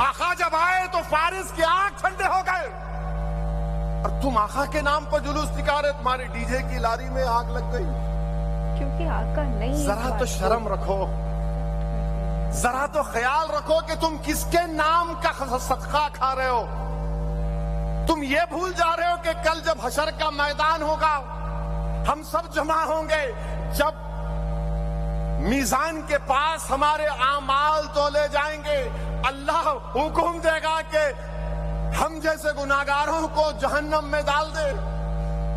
आका जब आए तो फारिस के आंख ठंडे हो गए, और तुम आका के नाम पर जुलूस निकाले, तुम्हारे डीजे की लारी में आग लग गई। क्योंकि आका नहीं। जरा तो शर्म रखो, जरा तो ख्याल रखो कि तुम किसके नाम का सदका खा रहे हो। तुम ये भूल जा रहे हो कि कल जब हशर का मैदान होगा, हम सब जमा होंगे, जब मीजान के पास हमारे आमाल तोले जाएंगे, अल्लाह हुक्म देगा कि हम जैसे गुनाहगारों को जहन्नम में डाल दे,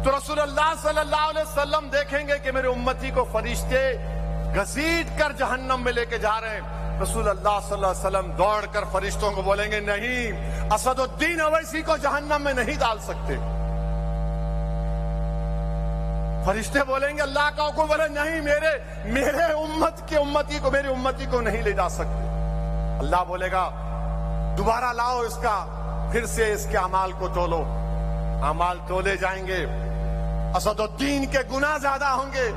तो रसूलुल्लाह सल्लल्लाहु अलैहि वसल्लम देखेंगे कि मेरे उम्मती को फरिश्ते घसीट कर जहन्नम में लेके जा रहे हैं। रसूलुल्लाह सल्लल्लाहु अलैहि वसल्लम दौड़कर फरिश्तों को बोलेंगे, नहीं, असदुद्दीन अवैसी को जहन्नम में नहीं डाल सकते। फरिश्ते बोलेंगे, अल्लाह का हुक्म, बोले नहीं, मेरे उम्मती को नहीं ले जा सकते। अल्लाह बोलेगा, दोबारा लाओ इसका, फिर से इसके अमाल को तोलो। अमाल तोले जाएंगे, असदुद्दीन के गुनाह ज्यादा होंगे।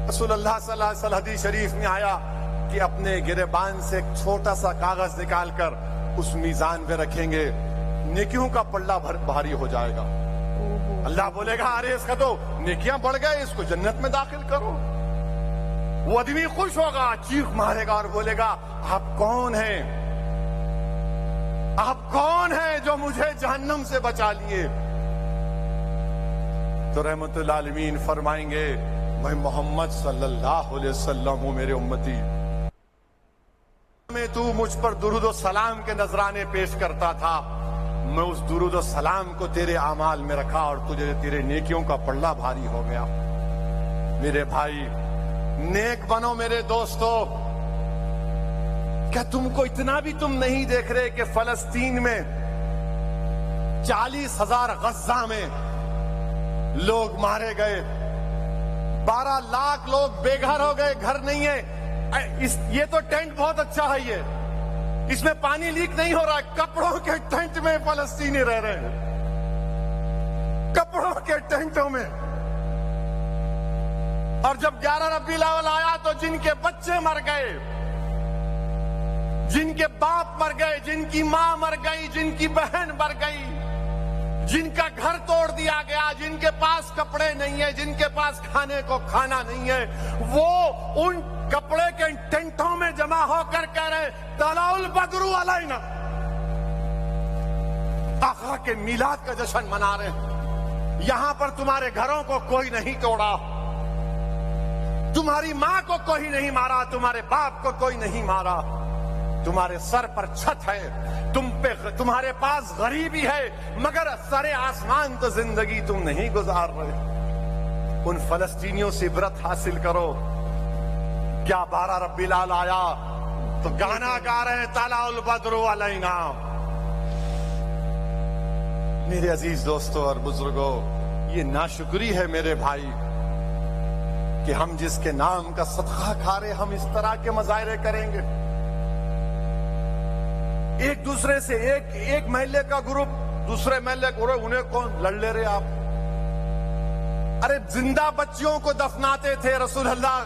रसूलुल्लाह सल्लल्लाहु अलैहि वसल्लम हदीस शरीफ में आया कि अपने गिरेबान से एक छोटा सा कागज निकालकर उस मीजान पे रखेंगे, नेकियों का पल्ला भारी हो जाएगा। अल्लाह बोलेगा, अरे इसका तो नेकियां बढ़ गए, इसको जन्नत में दाखिल करो। वो आदमी खुश होगा, चीख मारेगा और बोलेगा, आप कौन हैं? आप कौन हैं जो मुझे जहन्नम से बचा लिए? तो रहमतुल आलमीन फरमाएंगे, मैं मोहम्मद सल्लल्लाहु अलैहि वसल्लम हूं, मेरे उम्मती में तू मुझ पर दुरूद और सलाम के नजराने पेश करता था, मैं उस दुरूद और सलाम को तेरे आमाल में रखा और तुझे तेरे नेकियों का पल्ला भारी हो गया। मेरे भाई, नेक बनो मेरे दोस्तों। क्या तुमको इतना भी तुम नहीं देख रहे कि फलस्तीन में 40,000 गज्जा में लोग मारे गए, 12 लाख लोग बेघर हो गए, घर नहीं है। ये तो टेंट बहुत अच्छा है, ये इसमें पानी लीक नहीं हो रहा है, कपड़ों के टेंट में फलस्तीनी रह रहे हैं, कपड़ों के टेंटों में। और जब 11 रबीउल अव्वल आया तो जिनके बच्चे मर गए, जिनके बाप मर गए, जिनकी मां मर गई, जिनकी बहन मर गई, जिनका घर तोड़ दिया गया, जिनके पास कपड़े नहीं है, जिनके पास खाने को खाना नहीं है, वो उन कपड़े के टेंटों में जमा होकर कह रहे, तलाउल बदरू अलैना, आका के मिलाद का जश्न मना रहे हैं। यहां पर तुम्हारे घरों को कोई नहीं तोड़ा, तुम्हारी मां को कोई नहीं मारा, तुम्हारे बाप को कोई नहीं मारा, तुम्हारे सर पर छत है, तुम्हारे पास गरीबी है, मगर सरे आसमान तो जिंदगी तुम नहीं गुजार रहे। उन फलस्तीनियों से इबरत हासिल करो। क्या 12 रबीउल अव्वल आया तो गाना गा रहे हैं, तलाउल बद्रु अलैना। मेरे अजीज दोस्तों और बुजुर्गों, ये नाशुक्री है मेरे भाई कि हम जिसके नाम का सदका खा रहे, हम इस तरह के मजाहरे करेंगे। एक दूसरे से एक महल्ले का ग्रुप दूसरे महल्ले को, उन्हें कौन लड़ ले रहे आप? अरे जिंदा बच्चियों को दफनाते थे, रसूलुल्लाह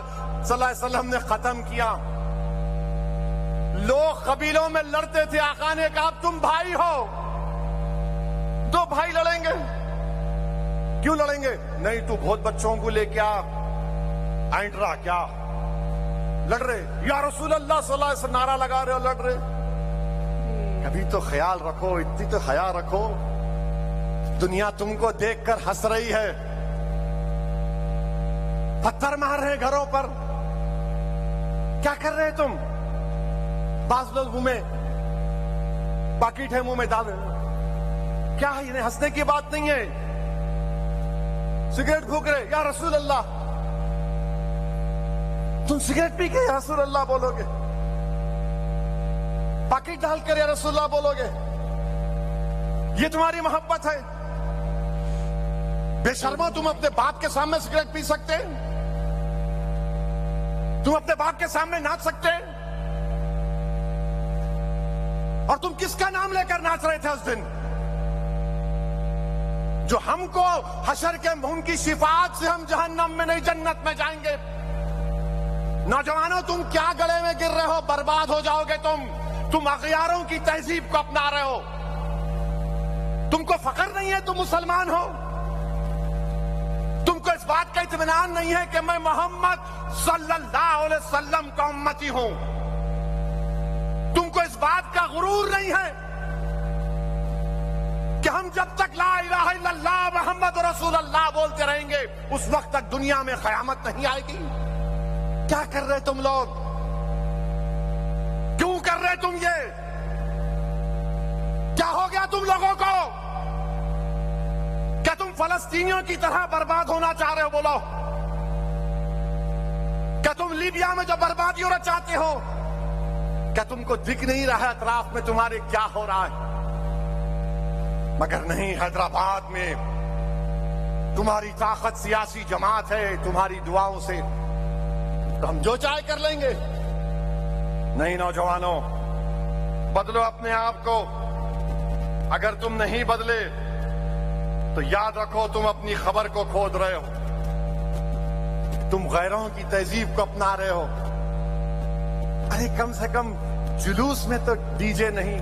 सल्लल्लाहु अलैहि वसल्लम ने खत्म किया। लोग कबीलों में लड़ते थे, आका ने कहा तुम भाई हो, 2 भाई लड़ेंगे। क्यों लड़ेंगे? नहीं, तू बहुत बच्चों को लेके आइंट्रा क्या लड़ रहे? या रसूलुल्लाह सल्लल्लाहु अलैहि वसल्लम नारा लगा रहे हो, लड़ रहे। कभी तो ख्याल रखो, इतनी तो हया रखो। दुनिया तुमको देखकर हंस रही है, पत्थर मार रहे घरों पर। क्या कर रहे तुम? बाज लोग मुंह में पाकिट है, मुंह में डाल रहे। क्या है? इन्हें हंसने की बात नहीं है। सिगरेट फूक रहे, या रसूल अल्लाह, तुम सिगरेट पी के या रसूल अल्लाह बोलोगे? पाकिट डालकर या रसूल अल्लाह बोलोगे? ये तुम्हारी मोहब्बत है? बेशर्मो, तुम अपने बाप के सामने सिगरेट पी सकते? तुम अपने बाप के सामने नाच सकते? और तुम किसका नाम लेकर नाच रहे थे उस दिन? जो हमको हशर के उनकी शिफात से हम जहन्नम में नहीं जन्नत में जाएंगे। नौजवानों, तुम क्या गले में गिर रहे हो? बर्बाद हो जाओगे तुम। तुम अगयारों की तहजीब को अपना रहे हो। तुमको फख्र नहीं है तुम मुसलमान हो? तुमको इस बात का इत्मीनान नहीं है कि मैं मोहम्मद सल्लल्लाहु अलैहि वसल्लम का उम्मती हूं? तुमको इस बात का गुरूर नहीं है कि हम जब तक ला इलाहा इल्लल्लाह मोहम्मद रसूलुल्लाह बोलते रहेंगे उस वक्त तक दुनिया में कयामत नहीं आएगी? क्या कर रहे तुम लोग? क्यों कर रहे तुम ये? क्या हो गया तुम लोगों को? क्या तुम फलस्तीनियों की तरह बर्बाद होना चाह रहे हो? बोलो, क्या तुम लीबिया में जो बर्बादी होना चाहते हो, क्या तुमको दिख नहीं रहा है अतराफ में तुम्हारे क्या हो रहा है? मगर नहीं, हैदराबाद में तुम्हारी ताकत सियासी जमात है, तुम्हारी दुआओं से तो हम जो चाहे कर लेंगे। नहीं नौजवानों, बदलो अपने आप को। अगर तुम नहीं बदले तो याद रखो तुम अपनी खबर को खोद रहे हो। तुम गैरों की तहजीब को अपना रहे हो। अरे कम से कम जुलूस में तो डीजे नहीं,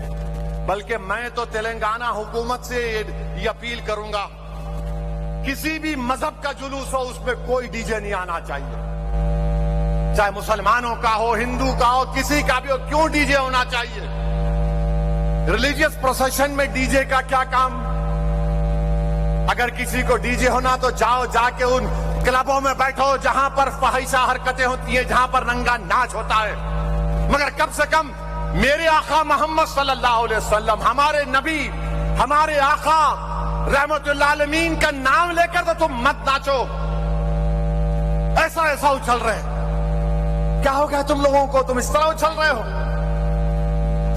बल्कि मैं तो तेलंगाना हुकूमत से ये अपील करूंगा, किसी भी मजहब का जुलूस हो उसमें कोई डीजे नहीं आना चाहिए। चाहे मुसलमानों का हो, हिंदू का हो, किसी का भी हो, क्यों डीजे होना चाहिए? रिलीजियस प्रोसेशन में डीजे का क्या काम? अगर किसी को डीजे होना तो जाओ, जाके उन क्लबों में बैठो जहां पर फहिशा हरकतें होती है, जहां पर नंगा नाच होता है। मगर कम से कम मेरे आका मोहम्मद सल्लल्लाहु अलैहि वसल्लम, हमारे नबी, हमारे आका रहमतुल आलमीन का नाम लेकर तो तुम मत नाचो। ऐसा ऐसा उछल रहे, क्या हो गया तुम लोगों को? तुम इस तरह उछल रहे हो।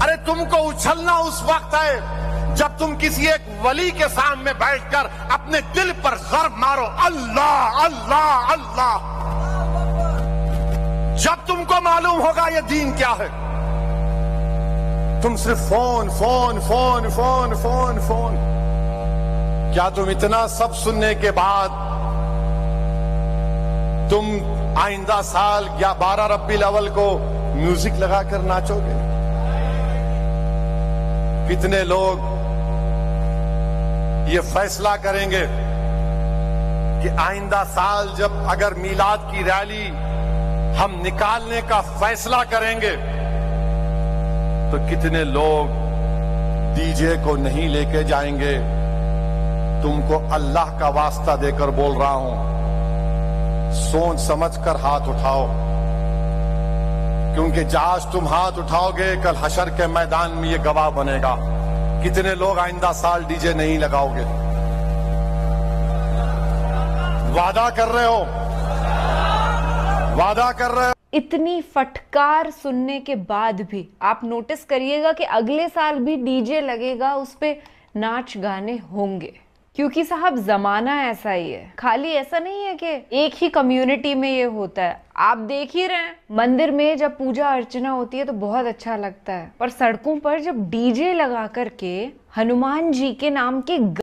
अरे तुमको उछलना उस वक्त है जब तुम किसी एक वली के सामने बैठकर अपने दिल पर ज़र्ब मारो, अल्लाह अल्लाह अल्लाह। जब तुमको मालूम होगा ये दीन क्या है। तुम सिर्फ phone phone phone phone phone phone. क्या तुम इतना सब सुनने के बाद तुम आइंदा साल या 12 रब्बीउल अव्वल को म्यूजिक लगाकर नाचोगे? कितने लोग ये फैसला करेंगे कि आइंदा साल जब अगर मीलाद की रैली हम निकालने का फैसला करेंगे तो कितने लोग डीजे को नहीं लेके जाएंगे? तुमको अल्लाह का वास्ता देकर बोल रहा हूं, सोच समझकर हाथ उठाओ, क्योंकि आज तुम हाथ उठाओगे कल हशर के मैदान में ये गवाह बनेगा। कितने लोग आइंदा साल डीजे नहीं लगाओगे? वादा कर रहे हो? वादा कर रहे हो? इतनी फटकार सुनने के बाद भी आप नोटिस करिएगा कि अगले साल भी डीजे लगेगा, उस पे नाच गाने होंगे, क्योंकि साहब जमाना ऐसा ही है। खाली ऐसा नहीं है कि एक ही कम्युनिटी में ये होता है। आप देख ही रहे हैं, मंदिर में जब पूजा अर्चना होती है तो बहुत अच्छा लगता है, पर सड़कों पर जब डीजे लगा करके हनुमान जी के नाम के